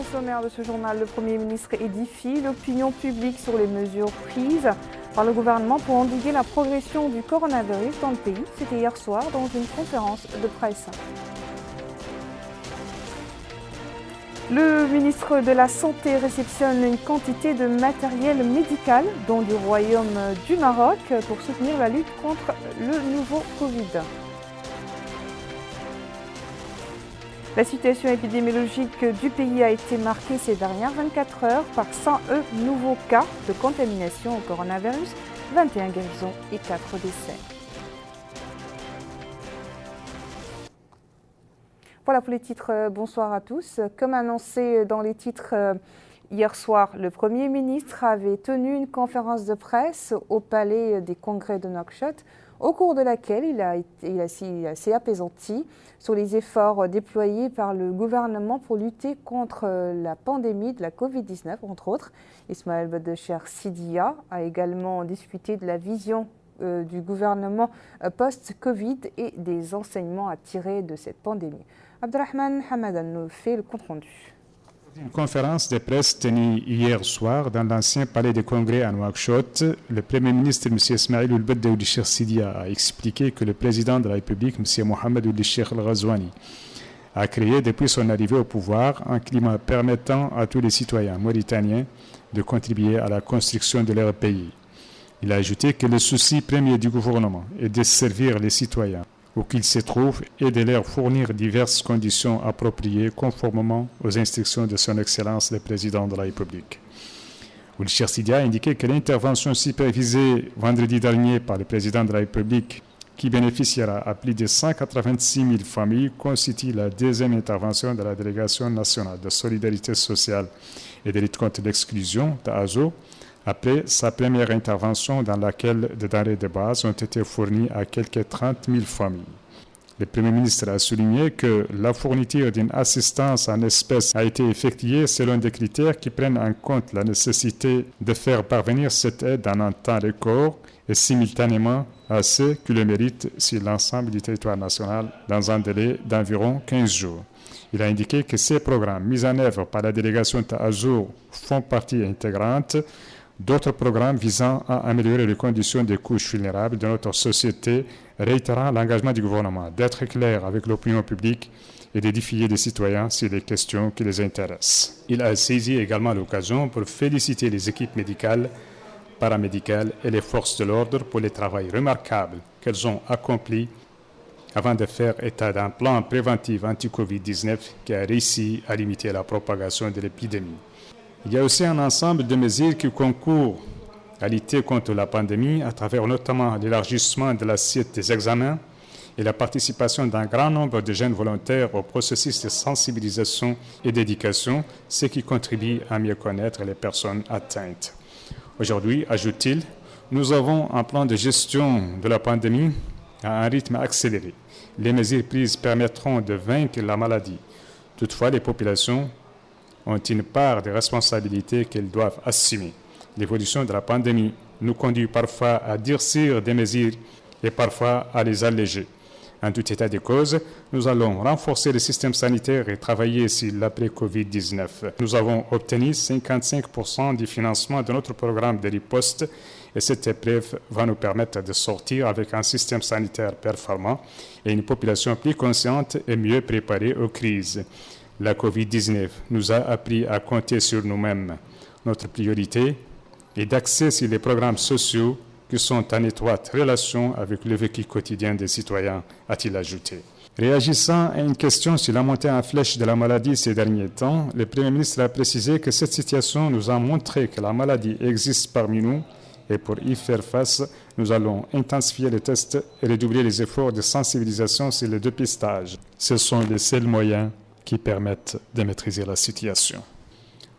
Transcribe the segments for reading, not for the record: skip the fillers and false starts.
Au sommaire de ce journal, le Premier ministre édifie l'opinion publique sur les mesures prises par le gouvernement pour endiguer la progression du coronavirus dans le pays. C'était hier soir dans une conférence de presse. Le ministre de la Santé réceptionne une quantité de matériel médical, dont du Royaume du Maroc, pour soutenir la lutte contre le nouveau Covid. La situation épidémiologique du pays a été marquée ces dernières 24 heures par 101 nouveaux cas de contamination au coronavirus, 21 guérisons et 4 décès. Voilà pour les titres. Bonsoir à tous. Comme annoncé dans les titres hier soir, le Premier ministre avait tenu une conférence de presse au Palais des Congrès de Nouakchott, au cours de laquelle il s'est apaisanti sur les efforts déployés par le gouvernement pour lutter contre la pandémie de la Covid-19, entre autres. Ismaël Bedecher Sidia a également discuté de la vision du gouvernement post-Covid et des enseignements à tirer de cette pandémie. Abdelrahman Hamadan nous fait le compte-rendu. Une conférence de presse tenue hier soir dans l'ancien palais des congrès à Nouakchott, le Premier ministre M. Ismaël Ould Cheikh Sidia a expliqué que le président de la République M. Mohamed Ould Cheikh El Ghazouani a créé depuis son arrivée au pouvoir un climat permettant à tous les citoyens mauritaniens de contribuer à la construction de leur pays. Il a ajouté que le souci premier du gouvernement est de servir les citoyens où qu'ils se trouvent et de leur fournir diverses conditions appropriées conformément aux instructions de son Excellence le Président de la République. Ould Cheikh Sidia a indiqué que l'intervention supervisée vendredi dernier par le Président de la République, qui bénéficiera à plus de 186 000 familles, constitue la deuxième intervention de la Délégation nationale de solidarité sociale et de lutte contre l'exclusion, d'ASO, après sa première intervention dans laquelle des denrées de base ont été fournies à quelques 30 000 familles. Le Premier ministre a souligné que la fourniture d'une assistance en espèces a été effectuée selon des critères qui prennent en compte la nécessité de faire parvenir cette aide en un temps record et simultanément à ceux qui le méritent sur l'ensemble du territoire national dans un délai d'environ 15 jours. Il a indiqué que ces programmes mis en œuvre par la délégation TAZOUR font partie intégrante d'autres programmes visant à améliorer les conditions des couches vulnérables de notre société, réitérant l'engagement du gouvernement d'être clair avec l'opinion publique et d'édifier les citoyens sur les questions qui les intéressent. Il a saisi également l'occasion pour féliciter les équipes médicales, paramédicales et les forces de l'ordre pour le travail remarquable qu'elles ont accompli avant de faire état d'un plan préventif anti-Covid-19 qui a réussi à limiter la propagation de l'épidémie. Il y a aussi un ensemble de mesures qui concourent à lutter contre la pandémie à travers notamment l'élargissement de l'assiette des examens et la participation d'un grand nombre de jeunes volontaires au processus de sensibilisation et d'éducation, ce qui contribue à mieux connaître les personnes atteintes. Aujourd'hui, ajoute-t-il, nous avons un plan de gestion de la pandémie à un rythme accéléré. Les mesures prises permettront de vaincre la maladie. Toutefois, les populations ont une part de responsabilité qu'elles doivent assumer. L'évolution de la pandémie nous conduit parfois à durcir des mesures et parfois à les alléger. En tout état de cause, nous allons renforcer le système sanitaire et travailler sur l'après-Covid-19. Nous avons obtenu 55% du financement de notre programme de riposte et cette épreuve va nous permettre de sortir avec un système sanitaire performant et une population plus consciente et mieux préparée aux crises. La Covid-19 nous a appris à compter sur nous-mêmes. Notre priorité est d'axer sur les programmes sociaux qui sont en étroite relation avec le vécu quotidien des citoyens, a-t-il ajouté. Réagissant à une question sur la montée en flèche de la maladie ces derniers temps, le Premier ministre a précisé que cette situation nous a montré que la maladie existe parmi nous et pour y faire face, nous allons intensifier les tests et redoubler les efforts de sensibilisation sur le dépistage. Ce sont les seuls moyens qui permettent de maîtriser la situation.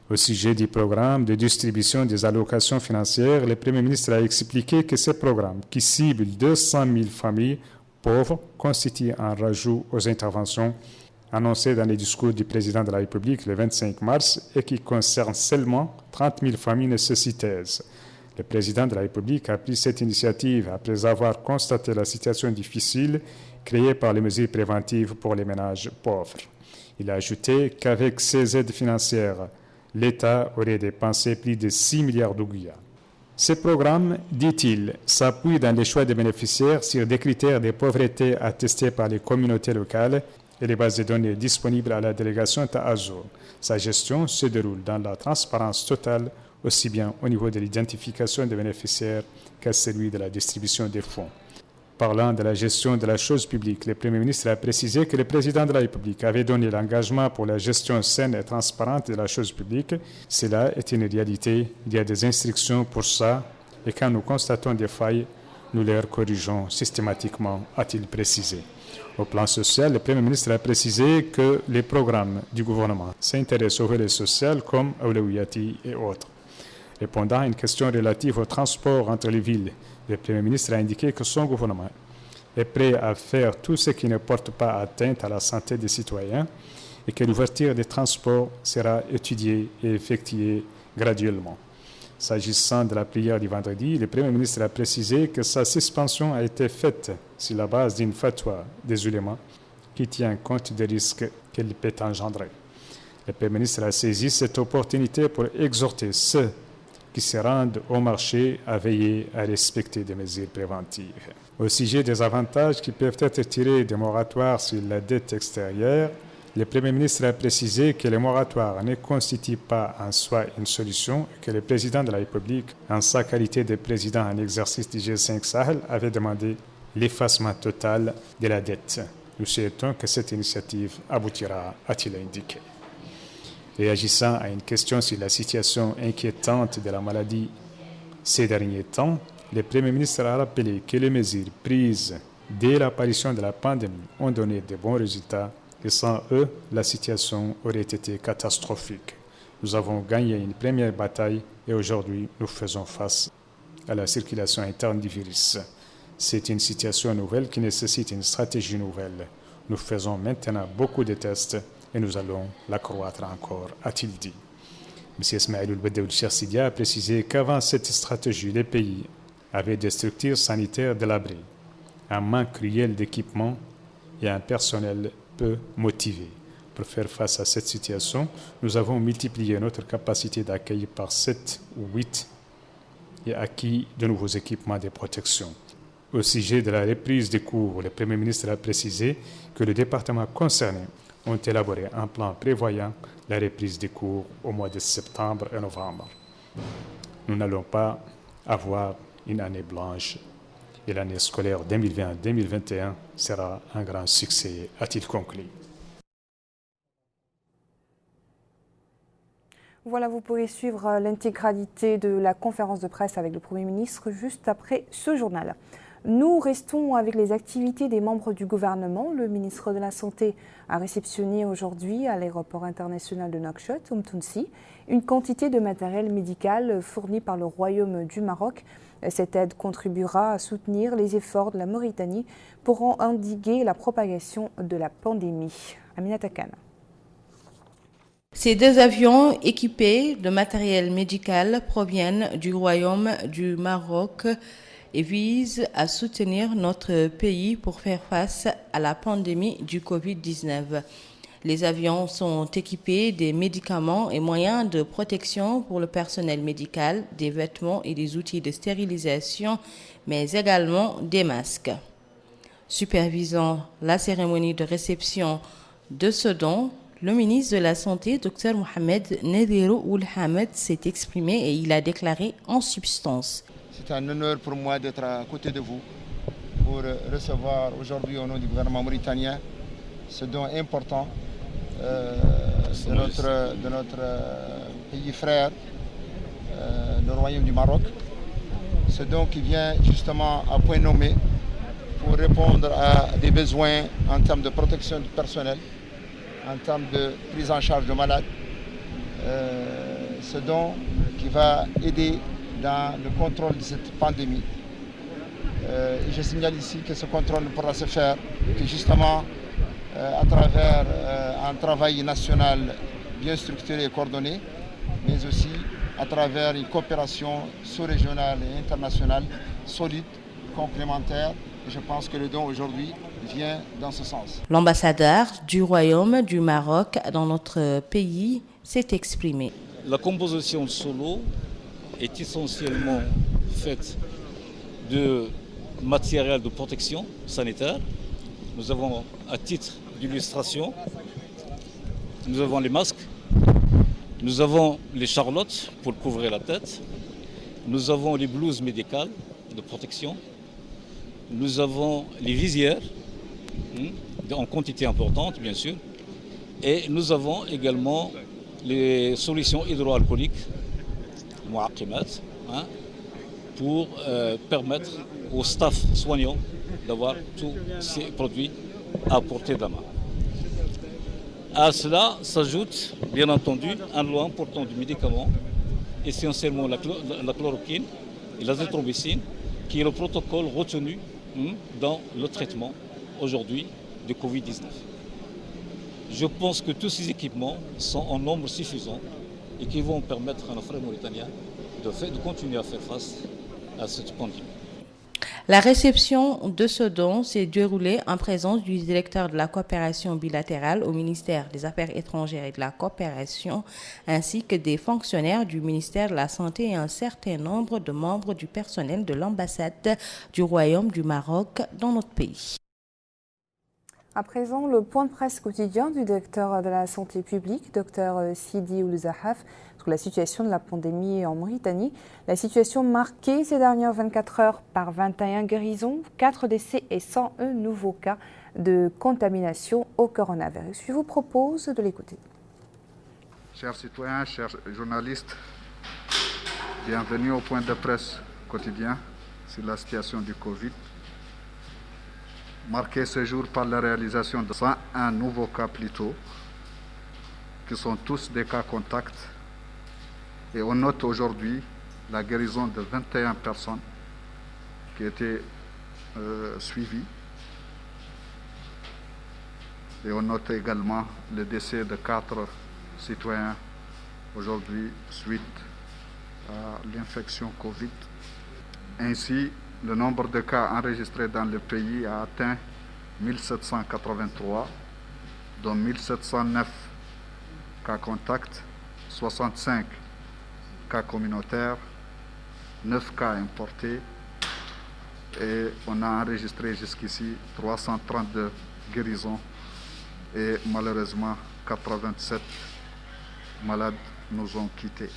Au sujet du programme de distribution des allocations financières, le Premier ministre a expliqué que ce programme, qui cible 200 000 familles pauvres, constitue un rajout aux interventions annoncées dans les discours du Président de la République le 25 mars et qui concerne seulement 30 000 familles nécessiteuses. Le Président de la République a pris cette initiative après avoir constaté la situation difficile créées par les mesures préventives pour les ménages pauvres. Il a ajouté qu'avec ces aides financières, l'État aurait dépensé plus de 6 milliards d'ouguiya. Ce programme, dit-il, s'appuie dans les choix des bénéficiaires sur des critères de pauvreté attestés par les communautés locales et les bases de données disponibles à la délégation Ta'azour. Sa gestion se déroule dans la transparence totale, aussi bien au niveau de l'identification des bénéficiaires qu'à celui de la distribution des fonds. Parlant de la gestion de la chose publique, le Premier ministre a précisé que le président de la République avait donné l'engagement pour la gestion saine et transparente de la chose publique. Cela est une réalité. Il y a des instructions pour ça et quand nous constatons des failles, nous les corrigeons systématiquement, a-t-il précisé. Au plan social, le Premier ministre a précisé que les programmes du gouvernement s'intéressent aux volets sociaux comme Awlawiyati et autres. Répondant à une question relative au transport entre les villes, le Premier ministre a indiqué que son gouvernement est prêt à faire tout ce qui ne porte pas atteinte à la santé des citoyens et que l'ouverture des transports sera étudiée et effectuée graduellement. S'agissant de la prière du vendredi, le Premier ministre a précisé que sa suspension a été faite sur la base d'une fatwa des ulémas qui tient compte des risques qu'elle peut engendrer. Le Premier ministre a saisi cette opportunité pour exhorter ceux qui se rendent au marché à veiller à respecter des mesures préventives. Au sujet des avantages qui peuvent être tirés des moratoires sur la dette extérieure, le Premier ministre a précisé que les moratoires ne constituent pas en soi une solution et que le président de la République, en sa qualité de président en exercice du G5 Sahel, avait demandé l'effacement total de la dette. Nous souhaitons que cette initiative aboutira, a-t-il indiqué. Réagissant à une question sur la situation inquiétante de la maladie ces derniers temps, le Premier ministre a rappelé que les mesures prises dès l'apparition de la pandémie ont donné de bons résultats et sans eux, la situation aurait été catastrophique. Nous avons gagné une première bataille et aujourd'hui, nous faisons face à la circulation interne du virus. C'est une situation nouvelle qui nécessite une stratégie nouvelle. Nous faisons maintenant beaucoup de tests et nous allons l'accroître encore, a-t-il dit. M. Ismaïl Ould Cheikh Sidia a précisé qu'avant cette stratégie, les pays avaient des structures sanitaires délabrées, un manque cruel d'équipements et un personnel peu motivé. Pour faire face à cette situation, nous avons multiplié notre capacité d'accueil par 7 ou 8 et acquis de nouveaux équipements de protection. Au sujet de la reprise des cours, le Premier ministre a précisé que le département concerné ont élaboré un plan prévoyant la reprise des cours au mois de septembre et novembre. Nous n'allons pas avoir une année blanche et l'année scolaire 2020-2021 sera un grand succès, a-t-il conclu. Voilà, vous pourrez suivre l'intégralité de la conférence de presse avec le Premier ministre juste après ce journal. Nous restons avec les activités des membres du gouvernement. Le ministre de la Santé a réceptionné aujourd'hui à l'aéroport international de Nouakchott, Tounsi, une quantité de matériel médical fourni par le Royaume du Maroc. Cette aide contribuera à soutenir les efforts de la Mauritanie pour endiguer la propagation de la pandémie. Aminata Khan. Ces deux avions équipés de matériel médical proviennent du Royaume du Maroc et visent à soutenir notre pays pour faire face à la pandémie du Covid-19. Les avions sont équipés des médicaments et moyens de protection pour le personnel médical, des vêtements et des outils de stérilisation, mais également des masques. Supervisant la cérémonie de réception de ce don, le ministre de la Santé, Dr Mohamed Nadirou Ould Hamid, s'est exprimé et il a déclaré en substance. C'est un honneur pour moi d'être à côté de vous pour recevoir aujourd'hui au nom du gouvernement mauritanien ce don important de notre pays frère, le Royaume du Maroc. Ce don qui vient justement à point nommé pour répondre à des besoins en termes de protection du personnel, en termes de prise en charge de malades. Ce don qui va aider dans le contrôle de cette pandémie. Et je signale ici que ce contrôle ne pourra se faire que justement à travers un travail national bien structuré et coordonné, mais aussi à travers une coopération sous-régionale et internationale solide, complémentaire. Et je pense que le don aujourd'hui vient dans ce sens. L'ambassadeur du Royaume du Maroc dans notre pays s'est exprimé. La composition de Solo est essentiellement faite de matériel de protection sanitaire. Nous avons, à titre d'illustration, nous avons les masques, nous avons les charlottes pour couvrir la tête, nous avons les blouses médicales de protection, nous avons les visières, en quantité importante bien sûr, et nous avons également les solutions hydroalcooliques, muaqimat, pour permettre au staff soignant d'avoir tous ces produits à portée de la main. À cela s'ajoute bien entendu un lot important de médicaments, essentiellement la chloroquine et l'azithromycine, qui est le protocole retenu dans le traitement aujourd'hui de Covid-19. Je pense que tous ces équipements sont en nombre suffisant et qui vont permettre à nos frères mauritaniens de continuer à faire face à cette pandémie. La réception de ce don s'est déroulée en présence du directeur de la coopération bilatérale au ministère des Affaires étrangères et de la coopération, ainsi que des fonctionnaires du ministère de la Santé et un certain nombre de membres du personnel de l'ambassade du Royaume du Maroc dans notre pays. À présent, le point de presse quotidien du directeur de la santé publique, Dr Sidi Ould Zahaf, sur la situation de la pandémie en Mauritanie. La situation marquée ces dernières 24 heures par 21 guérisons, 4 décès et 101 nouveaux cas de contamination au coronavirus. Je vous propose de l'écouter. Chers citoyens, chers journalistes, bienvenue au point de presse quotidien sur la situation du Covid. Marqué ce jour par la réalisation de 101 nouveaux cas plutôt, qui sont tous des cas contacts. Et on note aujourd'hui la guérison de 21 personnes qui étaient suivies. Et on note également le décès de 4 citoyens aujourd'hui suite à l'infection Covid. Ainsi, le nombre de cas enregistrés dans le pays a atteint 1783, dont 1709 cas contacts, 65 cas communautaires, 9 cas importés, et on a enregistré jusqu'ici 332 guérisons et malheureusement 87 malades nous ont quittés.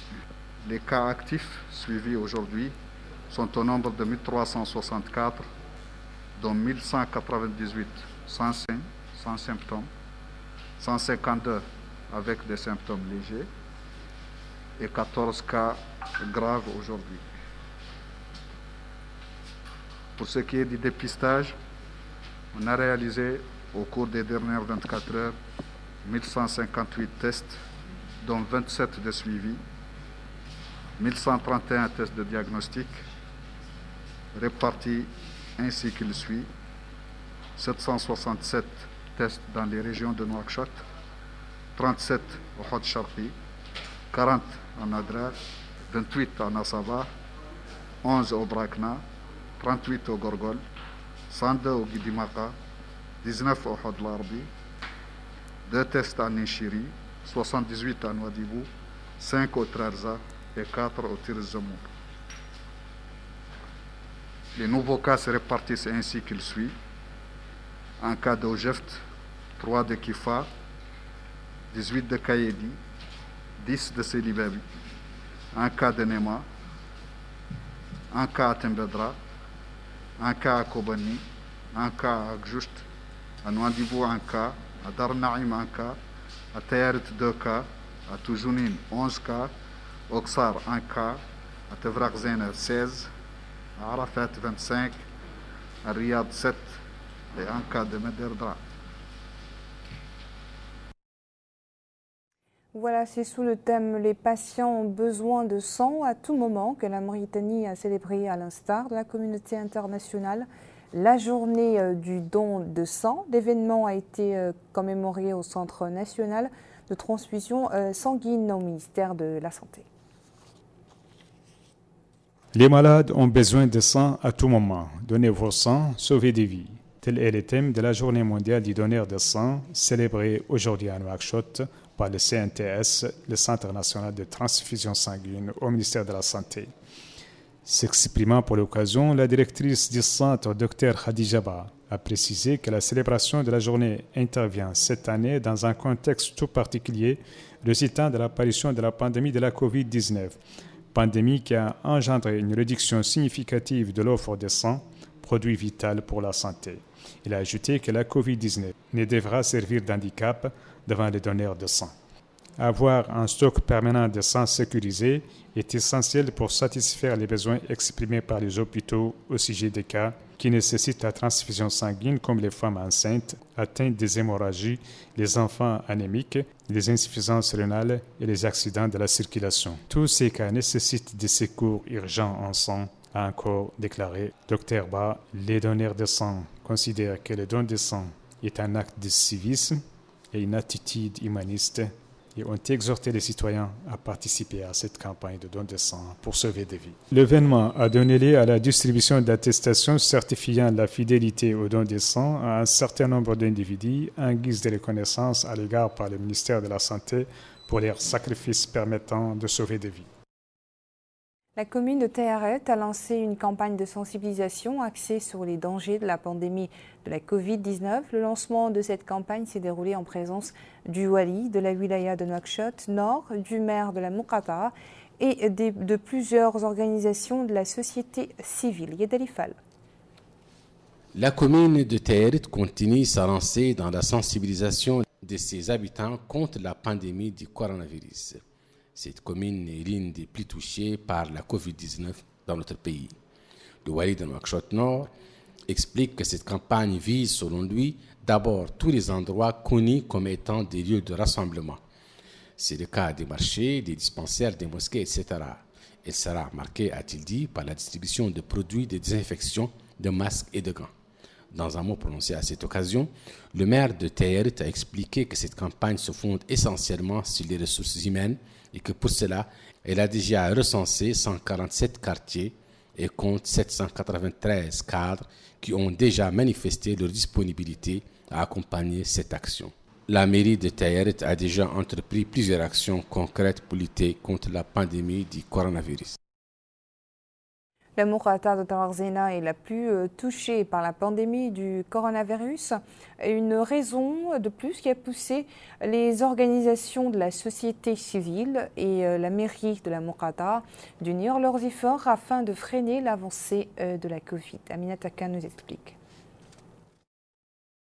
Les cas actifs suivis aujourd'hui sont au nombre de 1364, dont 1198 sans signes, sans symptômes, 152 avec des symptômes légers et 14 cas graves aujourd'hui. Pour ce qui est du dépistage, on a réalisé au cours des dernières 24 heures 1158 tests, dont 27 de suivi, 1131 tests de diagnostic, répartis ainsi qu'il suit: 767 tests dans les régions de Nouakchott, 37 au Hod Sharqi, 40 en Adrar, 28 en Assaba, 11 au Brakna, 38 au Gorgol, 102 au Guidimaka, 19 au Hod Larbi, 2 tests en Nishiri, 78 en Ouadibou, 5 au Trarza et 4 au Tirzamour. Les nouveaux cas se répartissent ainsi qu'il suit: un cas d'Ojeft, 3 de Kifa, 18 de Kayedi, 10 de Selibabi, un cas de Nema, un cas à Tembedra, un cas à Kobani, un cas à Gjoust, à Nouadhibou un cas, à Dar Naïm un cas, à Tayarit 2 cas, à Toujounine 11 cas, Oksar 1 cas, à Tevrak Zena 16, à Arafat 25, à Riyad 7 et un cas de Mederdra. Voilà, c'est sous le thème « Les patients ont besoin de sang » à tout moment que la Mauritanie a célébré, à l'instar de la communauté internationale, la journée du don de sang. L'événement a été commémoré au Centre national de transfusion sanguine au ministère de la Santé. Les malades ont besoin de sang à tout moment. Donnez vos sangs, sauvez des vies. Tel est le thème de la Journée mondiale du donneur de sang, célébrée aujourd'hui à Nouakchott par le CNTS, le Centre national de transfusion sanguine au ministère de la Santé. S'exprimant pour l'occasion, la directrice du centre, Dr Khadija Ba, a précisé que la célébration de la journée intervient cette année dans un contexte tout particulier résultant de l'apparition de la pandémie de la COVID-19, pandémie qui a engendré une réduction significative de l'offre de sang, produit vital pour la santé. Il a ajouté que la COVID-19 ne devra servir d'handicap devant les donneurs de sang. Avoir un stock permanent de sang sécurisé est essentiel pour satisfaire les besoins exprimés par les hôpitaux au sujet des cas qui nécessitent la transfusion sanguine, comme les femmes enceintes atteintes des hémorragies, les enfants anémiques, les insuffisances rénales et les accidents de la circulation. Tous ces cas nécessitent des secours urgents en sang, a encore déclaré Dr Ba. Les donneurs de sang considèrent que le don de sang est un acte de civisme et une attitude humaniste et ont exhorté les citoyens à participer à cette campagne de don de sang pour sauver des vies. L'événement a donné lieu à la distribution d'attestations certifiant la fidélité au don de sang à un certain nombre d'individus en guise de reconnaissance à l'égard par le ministère de la Santé pour leurs sacrifices permettant de sauver des vies. La commune de Tayaret a lancé une campagne de sensibilisation axée sur les dangers de la pandémie de la Covid-19. Le lancement de cette campagne s'est déroulé en présence du wali de la wilaya de Nouakchott Nord, du maire de la Muqata'a et de plusieurs organisations de la société civile. Yedali Fall. La commune de Tayaret continue sa lancée dans la sensibilisation de ses habitants contre la pandémie du coronavirus. Cette commune est l'une des plus touchées par la COVID-19 dans notre pays. Le wali de Nouakchott Nord explique que cette campagne vise, selon lui, d'abord tous les endroits connus comme étant des lieux de rassemblement. C'est le cas des marchés, des dispensaires, des mosquées, etc. Elle sera marquée, a-t-il dit, par la distribution de produits de désinfection, de masques et de gants. Dans un mot prononcé à cette occasion, le maire de Tayaret a expliqué que cette campagne se fonde essentiellement sur les ressources humaines et que pour cela, elle a déjà recensé 147 quartiers et compte 793 cadres qui ont déjà manifesté leur disponibilité à accompagner cette action. La mairie de Tayaret a déjà entrepris plusieurs actions concrètes pour lutter contre la pandémie du coronavirus. La Muqata'a de Tawarzena est la plus touchée par la pandémie du coronavirus. Une raison de plus qui a poussé les organisations de la société civile et la mairie de la Muqata'a d'unir leurs efforts afin de freiner l'avancée de la Covid. Aminata Khan nous explique.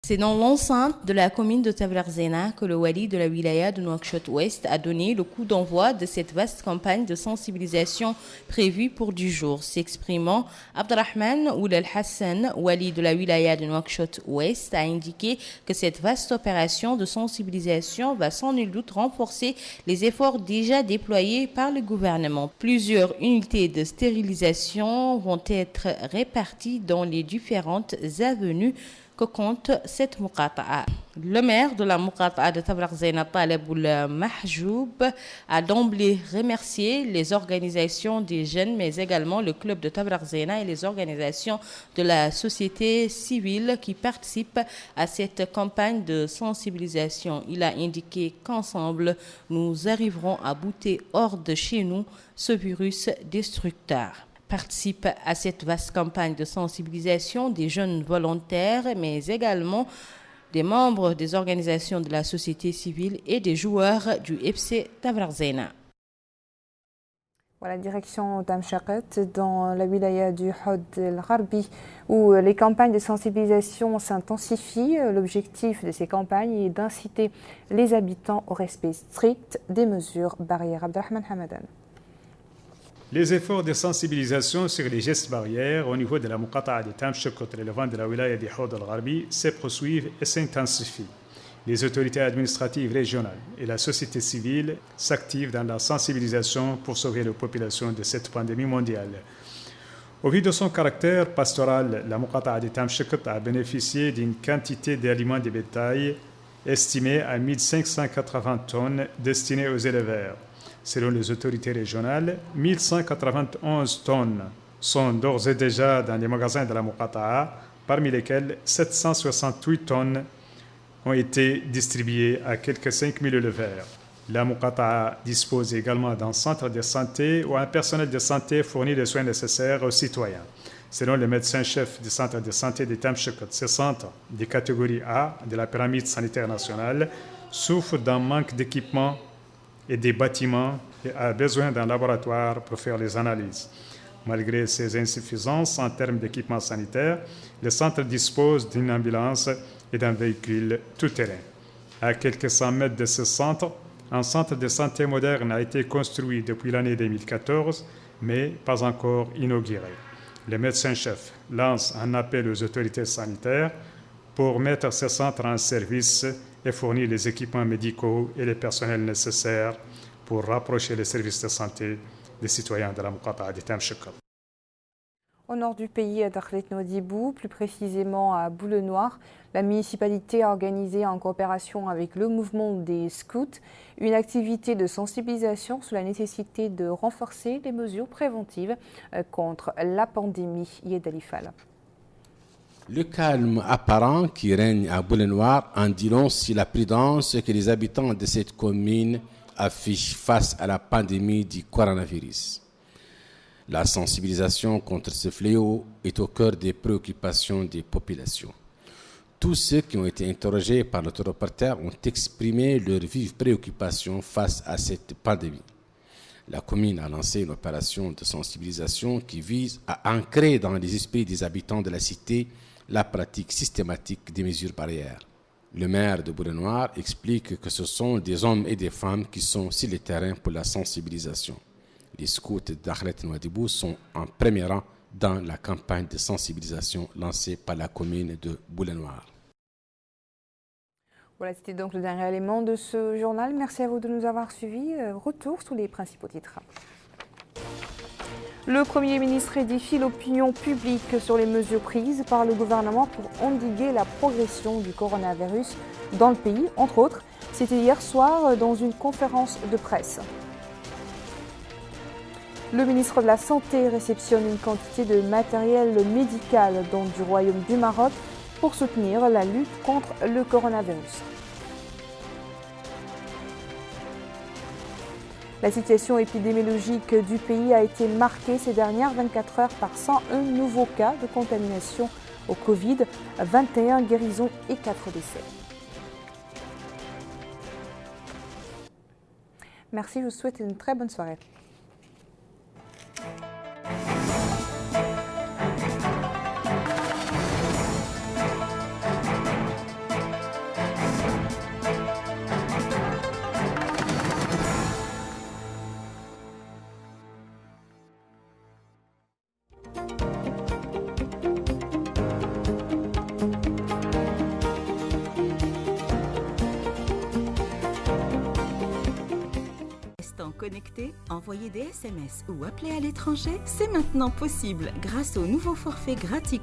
C'est dans l'enceinte de la commune de Tawarzena que le wali de la wilaya de Nouakchott-Ouest a donné le coup d'envoi de cette vaste campagne de sensibilisation prévue pour du jour. S'exprimant, Abdelrahman Oulal Hassan, wali de la wilaya de Nouakchott-Ouest, a indiqué que cette vaste opération de sensibilisation va sans nul doute renforcer les efforts déjà déployés par le gouvernement. Plusieurs unités de stérilisation vont être réparties dans les différentes avenues que compte cette Muqata'a. Le maire de la Muqata'a de Tawarzena, Taleb Oul Mahjoub, a d'emblée remercié les organisations des jeunes, mais également le club de Tawarzena et les organisations de la société civile qui participent à cette campagne de sensibilisation. Il a indiqué qu'ensemble, nous arriverons à bouter hors de chez nous ce virus destructeur. Participent à cette vaste campagne de sensibilisation des jeunes volontaires, mais également des membres des organisations de la société civile et des joueurs du FC Tawarzena. Voilà, direction Tamchakat, dans la wilaya du Hod el-Gharbi, où les campagnes de sensibilisation s'intensifient. L'objectif de ces campagnes est d'inciter les habitants au respect strict des mesures barrières. Abdelrahman Hamadan. Les efforts de sensibilisation sur les gestes barrières au niveau de la Muqata'a de Tamchakat relevant de la wilaya du Hod el-Gharbi se poursuivent et s'intensifient. Les autorités administratives régionales et la société civile s'activent dans la sensibilisation pour sauver la population de cette pandémie mondiale. Au vu de son caractère pastoral, la Muqata'a de Tamchakat a bénéficié d'une quantité d'aliments de bétail estimée à 1580 tonnes destinées aux éleveurs. Selon les autorités régionales, 1191 tonnes sont d'ores et déjà dans les magasins de la Muqata'a parmi lesquels 768 tonnes ont été distribuées à quelques 5000 éleveurs. La Muqata'a dispose également d'un centre de santé où un personnel de santé fournit les soins nécessaires aux citoyens. Selon le médecin-chef du centre de santé de Tamshikot, ce centre de catégorie A de la pyramide sanitaire nationale souffre d'un manque d'équipements et des bâtiments et a besoin d'un laboratoire pour faire les analyses. Malgré ces insuffisances en termes d'équipement sanitaire, le centre dispose d'une ambulance et d'un véhicule tout-terrain. À quelques 100 mètres de ce centre, un centre de santé moderne a été construit depuis l'année 2014, mais pas encore inauguré. Le médecin-chef lance un appel aux autorités sanitaires pour mettre ce centre en service et fournir les équipements médicaux et les personnels nécessaires pour rapprocher les services de santé des citoyens de la Muqata'a de Tamshikot. Au nord du pays, à Dakhlet Nouadhibou, plus précisément à Boule-Noire, la municipalité a organisé en coopération avec le mouvement des scouts une activité de sensibilisation sur la nécessité de renforcer les mesures préventives contre la pandémie. Yed Alifal. Le calme apparent qui règne à Boule-Noire en dit long sur la prudence que les habitants de cette commune affichent face à la pandémie du coronavirus. La sensibilisation contre ce fléau est au cœur des préoccupations des populations. Tous ceux qui ont été interrogés par notre reporter ont exprimé leurs vives préoccupations face à cette pandémie. La commune a lancé une opération de sensibilisation qui vise à ancrer dans les esprits des habitants de la cité la pratique systématique des mesures barrières. Le maire de Boule-Noire explique que ce sont des hommes et des femmes qui sont sur le terrain pour la sensibilisation. Les scouts de Dakhlet Nouadhibou sont en premier rang dans la campagne de sensibilisation lancée par la commune de Boule-Noire. Voilà, c'était donc le dernier élément de ce journal. Merci à vous de nous avoir suivis. Retour sur les principaux titres. Le Premier ministre édifie l'opinion publique sur les mesures prises par le gouvernement pour endiguer la progression du coronavirus dans le pays. Entre autres, c'était hier soir dans une conférence de presse. Le ministre de la Santé réceptionne une quantité de matériel médical du Royaume du Maroc pour soutenir la lutte contre le coronavirus. La situation épidémiologique du pays a été marquée ces dernières 24 heures par 101 nouveaux cas de contamination au Covid, 21 guérisons et 4 décès. Merci, je vous souhaite une très bonne soirée. Connecter, envoyer des SMS ou appeler à l'étranger, c'est maintenant possible grâce au nouveau forfait gratuit